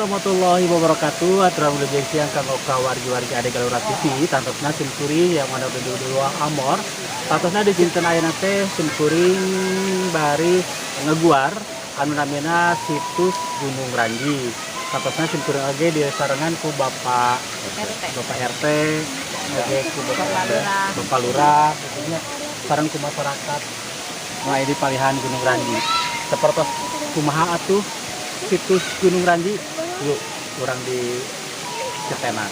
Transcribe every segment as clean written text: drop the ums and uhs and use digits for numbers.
warahmatullahi wabarakatuh. Atur mulai siang kanggo ka wargi-wargi ade Galura TV, tantosna simkuring yang mana dua amor. Tantosna di jinten ayeuna teh simkuring bari ngeguar anu namina situs Gunung Ranji. Tantosna simkuring age di sarengan ku Bapak RT, age ku Bapak Lurah, pokoknya sareng ku masyarakat mulai di palihan Gunung Ranji. Seperti kumaha atuh situs Gunung Ranji, yuk kurang di cetenan.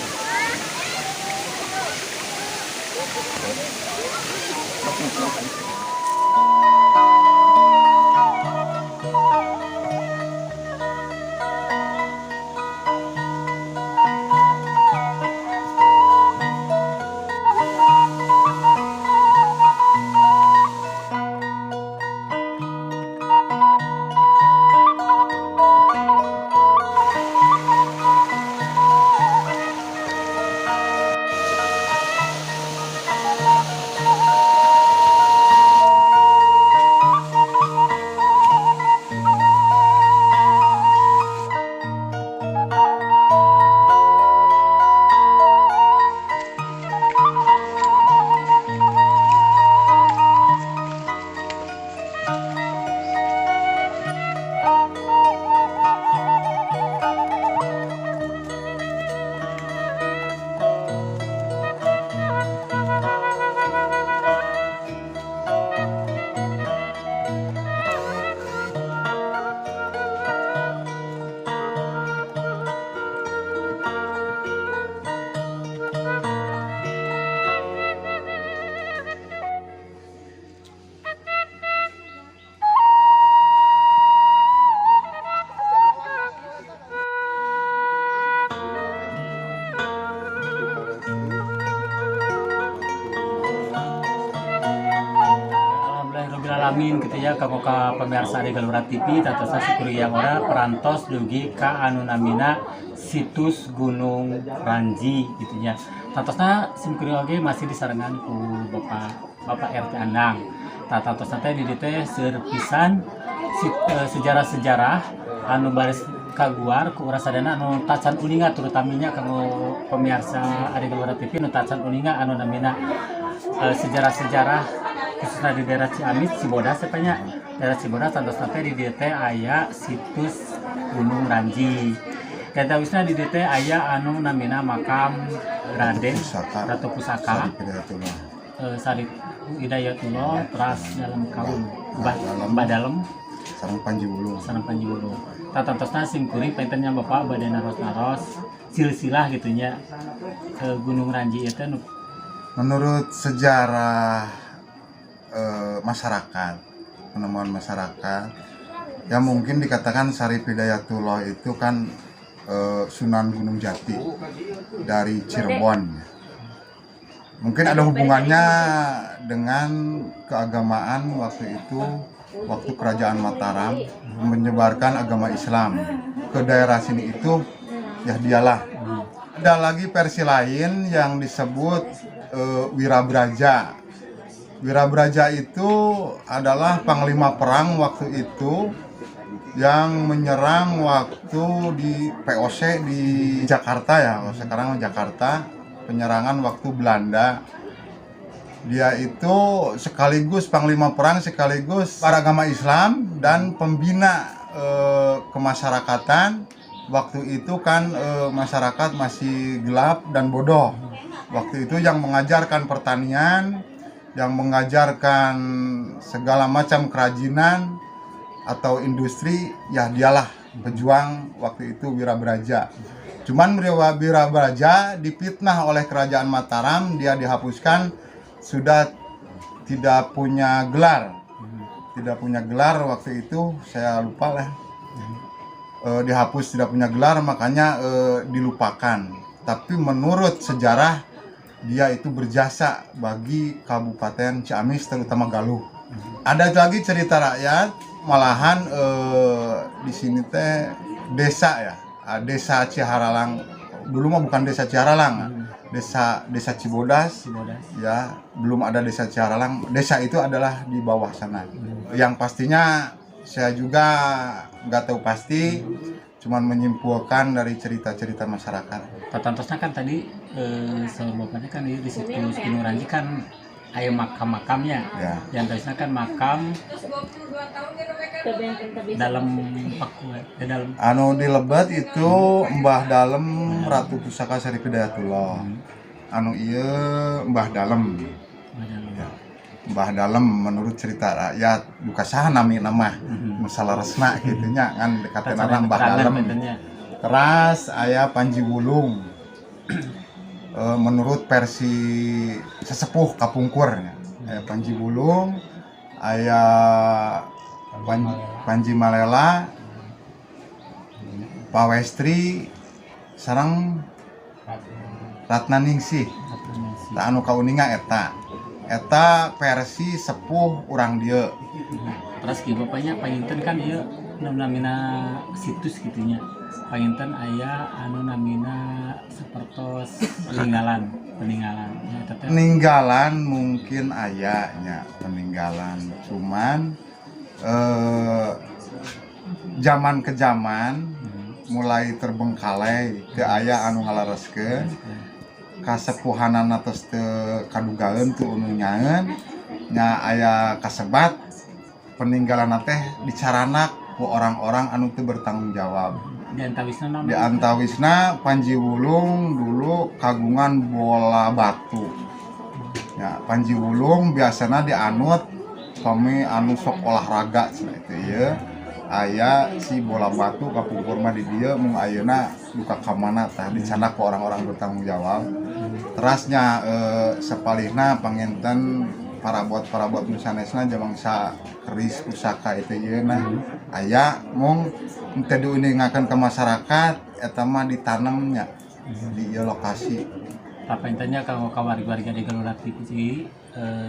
Alamin gitu ya kanggo ka pemirsa di Galura TV, tantosna syukuri yang ora perantos dugi ka anu namina situs Gunung Ranji gitu ya. Tantosna simkuring oge masih disarengan ku Bapak RT Andang. Tantosna teh di dieu teh seueur pisan sejarah-sejarah anu baris kaguar ku urang sadana anu tacan uninga, terutaminya kanggo pemirsa di Galura TV anu tacan uninga anu namina sejarah-sejarah khususnya di daerah Ciamis, Cibodas tepatnya daerah Cibodas. Tantosna teh di dieu teh aya situs Gunung Ranji. Eta wisna di dieu teh aya anu namina makam Raden Ratu Pusaka Sarip Hidayatullah teras dalam kaum Mbah Dalem sareng Panji Wulu. Tantosna simkuring pentennya Bapak bade naros-naros silsilah gitunya ke Gunung Ranji itu. Menurut sejarah masyarakat, penemuan masyarakat, ya mungkin dikatakan Sarip Hidayatullah itu kan Sunan Gunung Jati dari Cirebon. Mungkin ada hubungannya dengan keagamaan waktu itu, waktu kerajaan Mataram menyebarkan agama Islam ke daerah sini itu, ya dialah. Ada lagi versi lain yang disebut Wirabraja. Wirabraja itu adalah panglima perang waktu itu yang menyerang waktu di POC di Jakarta ya, sekarang Jakarta, penyerangan waktu Belanda. Dia itu sekaligus panglima perang, sekaligus beragama Islam dan pembina kemasyarakatan. Waktu itu kan masyarakat masih gelap dan bodoh. Waktu itu yang mengajarkan pertanian, yang mengajarkan segala macam kerajinan atau industri, ya dialah pejuang waktu itu Wirabraja. Cuman Wirabraja dipitnah oleh kerajaan Mataram, dia dihapuskan, sudah tidak punya gelar. Tidak punya gelar waktu itu, saya lupa lah. Dihapus, tidak punya gelar, makanya dilupakan. Tapi menurut sejarah dia itu berjasa bagi Kabupaten Ciamis, terutama Galuh. Ada lagi cerita rakyat, malahan di sini teh desa ya, desa Ciharalang. Dulu mah bukan desa Ciharalang, desa Cibodas. Ya, belum ada desa Ciharalang. Desa itu adalah di bawah sana. Yang pastinya saya juga nggak tahu pasti. cuman menyimpulkan dari cerita-cerita masyarakat. Tatantosnya kan tadi sebelumnya kan di situs Gunung Ranji kan ada makam-makamnya. Ya. Yang terusnya kan makam dalam paku dalam Anu di Lebet itu Mbah Dalem Ratu Pusaka Sari Hidayatullah. Anu ieu Mbah Dalem. Ya. Mbah Dalem menurut cerita rakyat buka saha nami nama masalah resna gitu nya kan dekaten orang Mbah Dalem. Teras aya Panji Wulung. Menurut versi sesepuh kapungkur aya Panji Wulung, aya Panji Malela, Pawestri sareng Ratna Ningsih. Tah anu kauninga eta versi sepuh urang dieu. Terus ki bapaknya panginten kan ieu namina situs gitunya. Panginten aya anu namina sapertos peninggalan ya tetep Peninggalan mungkin ayanya peninggalan cuman zaman ke zaman mulai terbengkalai ke aya anu ngalareskeun kasepuhanan atas teu kadugaeun teu anu nyaeun nya aya kasebat peninggalan teh dicaranak ku orang-orang anu teu bertanggung jawab. Di antawisna Panji Wulung dulu kagungan bola batu. Ya, Panji Wulung biasana dianut kami anu sok olahraga cenah itu ya. Aya si bola batu kapungkur mah di dieu mung ayeuna duka ka mana tah dicana ku orang-orang bertanggung jawab. Terasnya sepalihna panginten parabot nu sanesna jamangsa keris pusaka itu ye nah aya mung teu diuningakeun ka masyarakat eta mah ditanamnya di ieu lokasi. Apa intanya kanggo kawarga-warga di Galura TV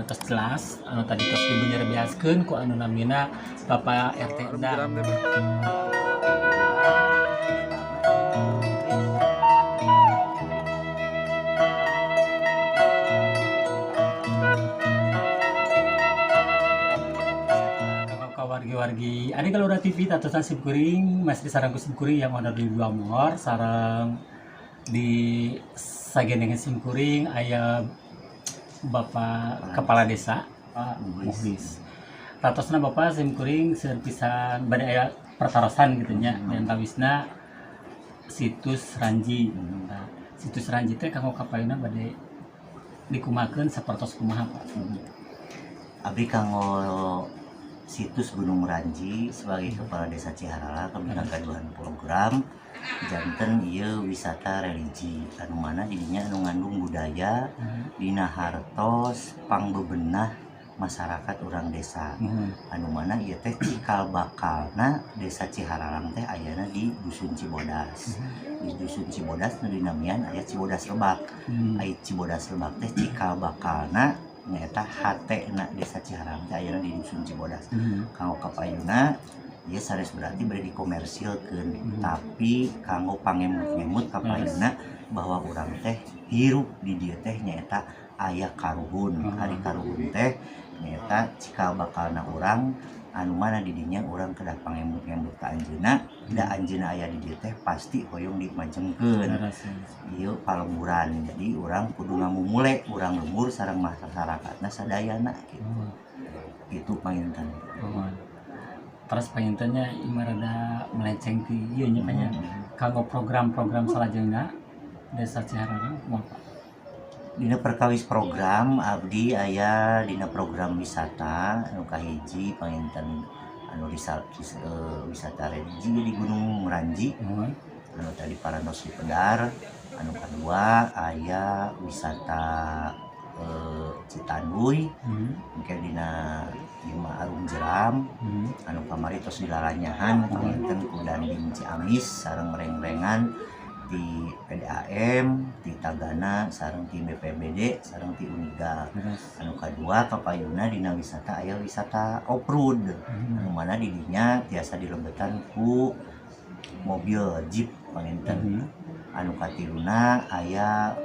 tos jelas anu tadi tos dibenyerbeaskeun ku anu namina Bapak RT Endang. Wargi ada Galura TV tatosan simkuring masih sarang ku simkuring yang ada di dua mor sarang di sagendengan simkuring aya Bapak Kepala Desa Pak Muhlis. Tatosna Bapak simkuring serpisan bade aya pertarosan gitu nya dan tawisna situs Ranji. Nah, situs Ranji teh kanggo kapaeuna bade dikumakeun sapertos kumaha Pak? Abdi kanggo situs Gunung Ranji sebagai Kepala Desa Ciharala kami ngagaduhan program janten ieu wisata religi anu mana didinya anu ngandung budaya dina hartos pangbebenah masyarakat urang desa anu mana ieu teh cikal bakalna Desa Ciharalang teh ayana di Dusun Cibodas. Di Dusun Cibodas nu dinamian aya Cibodas Lebak. Ai Cibodas Lebak teh cikal bakalna nyata hatena Desa Ciharang teh ayeuna di Dusun Cibodas. Kanggo kapayuna ieu sanes berarti bari dikomersilkeun tapi kanggo pangemut-ngemut kapayuna bahwa urang teh hirup di dieu teh nyaeta aya karuhun. Ari karuhun teh nyaeta cikal bakalna urang anu mana di dinya urang kedah pangemut-ngemut ka anjeunna da anjeunna aya di dieu teh pasti hoyong dimajengkeun. Ieu palemburan jadi urang kudu ngamumule urang lembur sareng masyarakatna sadayana gitu. Itu panginten. Terus pangintennya imarada melenceng ti ieu nya nya kanggo program-program salajengna Desa Ciharang kumaha? Dina perkawis program abdi aya dina program wisata anu kahiji panginten anu wisata religi di Gunung Ranji anu tadi Parantos Pedar. Anu kedua aya wisata Citanduy mungkin dina Lima Arum Jeram anu kamari tos dilaranyahan panginten ku Dandim Ciamis sareng mereng-merengan di PDAM, di Tagana, sareng di BPBD, sareng di Uniga. Anu kadua kapayuna dina wisata aya wisata off-road. Anu mana di dinya tiasa dilebetan ku mobil jeep panginten. Anu katiluna aya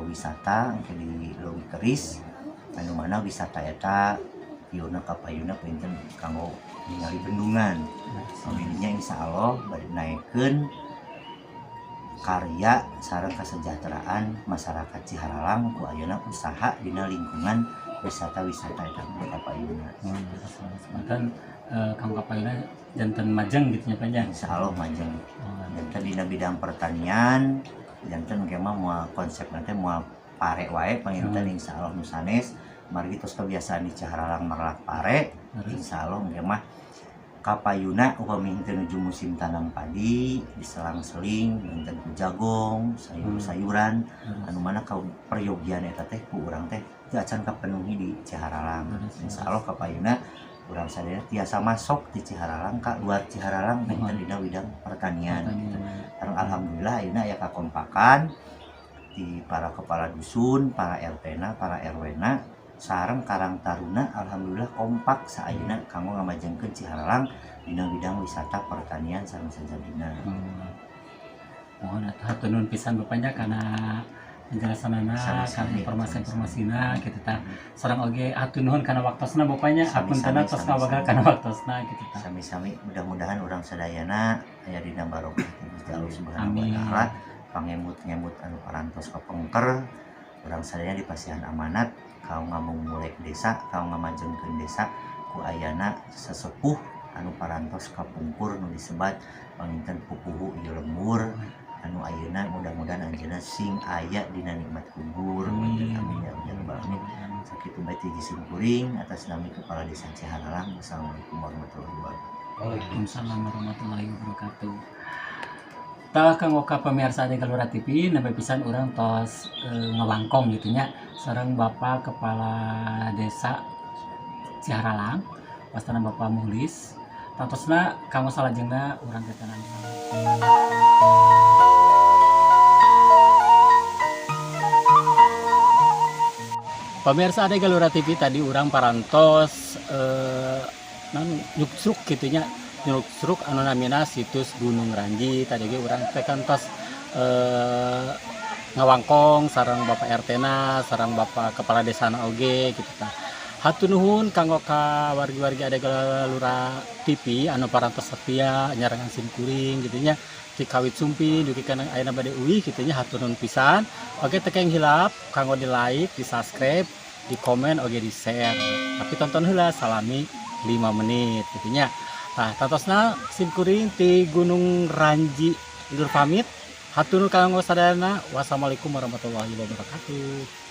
wisata di Leuwi Keris. Anu mana wisata eta pieuna kapayuna panginten kanggo ningali bendungan. Didinya insyaallah bari naekeun karya sareng kesejahteraan masyarakat Ciharalang ku ayeuna usaha dina lingkungan wisata-wisata eta Kapayuna. Bahkan Kang Kapayuna janten majeng gitu nya panjang. Insyaallah majeng. Janten dina bidang pertanian, janten ge mah moal konsep nanti moal pare wae panginten insyaallah nu sanes. Margi tos kebiasaan di Ciharalang marlak pare, insyaallah ge mah Kapayuna upami henteu nuju musim tanam padi, diselang-seling janten ku jagong, sayur-sayuran anu mana ka peryogian eta teh ku urang teh teu acan kapenuhi di Ciharalang. Insyaallah Kapayuna urang sadaya tiasa masuk di Ciharalang ka luar Ciharalang benten dina bidang pertanian. Karena alhamdulillah ayeuna aya kakompakan di para kepala dusun, para RT-na, para RW-na sareng Karang Taruna alhamdulillah kompak saayeuna kanggo ngamajengkeun Ciharalang dina bidang wisata pertanian sareng sajadina. Mohon hatur pisan Bapaknya karena penjelasanana, karena informasi-informasina gitu ta. Sareng oge hatur nuhun kana waktosna Bapaknya, hapuntenna tos ngawagal kana waktosna gitu ta. Sami-sami mudah-mudahan urang sadayana aya dina barokah ti Gusti Allah Subhanahu wa taala, pangemut-ngemut anu parantos kapengker, urang sadayana dipasihan amanat kaum ngamumulek desa, kaum ngamajengkeun desa ku ayana sesepuh anu parantos kapungkur nu disebat panginten pupuhu ieu lembur anu ayeuna mudah-mudahan anjeunna sing aya dina nikmat kubur. Amin ya rabbal alamin. Sakitu bae ti gisim kuring atas nami Kepala Desa Ciharalang. Wassalamualaikum warahmatullahi wabarakatuh. Waalaikumsalam warahmatullahi wabarakatuh. Tah kanggo ka pamirsa di Galura TV nembe pisan urang tos ngawangkong gitu nya sareng Bapak Kepala Desa Ciharalang pastana Bapak Mulis. Tantosna kanggo salajengna urang ketenan. Pemirsa ada Galura TV tadi orang parantos nyuksruk gitunya nyuksruk anu namina situs Gunung Ranji tadi ge urang teh kantos ngawangkong sareng Bapak RT-na sareng Bapak Kepala Desana oge gitu tah. Hatur nuhun kanggo ka wargi-wargi ada Galura TV anu parantos setia nyarangan sim kuring gitu nya di kawit sumpi dugi kana ayeuna bade uih kitu nya hatur nuhun pisan. Oke tekeng hilap kanggo di like, di subscribe, di komen oge di share. Tapi tonton heula salami 5 menit kitu nya. Tah tantosna sim kuring ti Gunung Ranji undur pamit. Hatur nuhun kanggo sadayana. Wassalamualaikum warahmatullahi wabarakatuh.